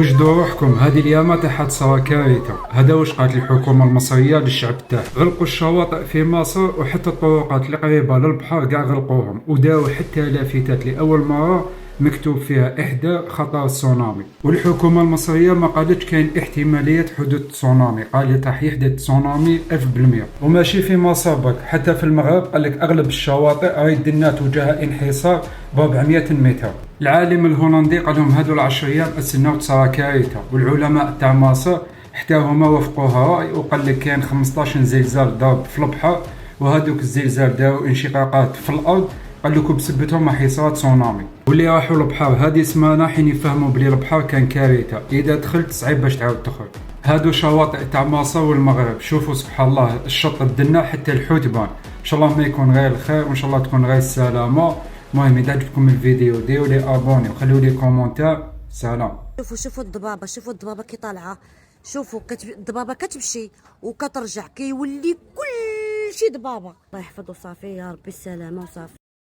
وجدوا روحكم هذه اليامات تحت صار كارثة. هذا واش قالت الحكومة المصرية للشعب تاعها. غلقوا الشواطئ في مصر وحتى الطرقات القريبة للبحر كاع غلقوهم، وداو حتى لافتات لأول مرة مكتوب فيها إحدى خطر التسونامي. والحكومة المصرية ما قالتش كاين احتمالية حدوث تسونامي، قالت راح يحدث تسونامي 1000%. وماشي في مصر برك، حتى في المغرب قال لك أغلب الشواطئ راهي دنات وجهها انحسار ب 400 متر. العالم الهولندي قال لهم هذو العشر ايام استناو تصرى كارثه، والعلماء تاع مصر حتى هما وافقوها راي، وقال لك كاين 15 زلزال ضرب في البحر، وهذوك الزلزال داروا انشقاقات في الارض، قال لكم بسبتهم راح يصير تسونامي. واللي راحوا البحر هذه سمانه حين يفهموا بلي البحر كان كارثه، اذا دخلت صعيب باش تعاود تخرج. هادو شواطئ تاع مصر والمغرب، شوفوا سبحان الله الشط الدنا حتى الحوت بان. ان شاء الله ما يكون غير الخير، وان شاء الله تكون غير السلامه. المهم اذا عجبكم الفيديو ديروا لي ابوني وخلوا لي كومونتار. سلام. شوفوا الضبابه، شوفوا الضبابه كي طالعه، شوفوا الضبابه كتمشي وكترجع كيولي كل شي ضبابه. الله يحفظ وصافي، يا ربي السلامه وصافي.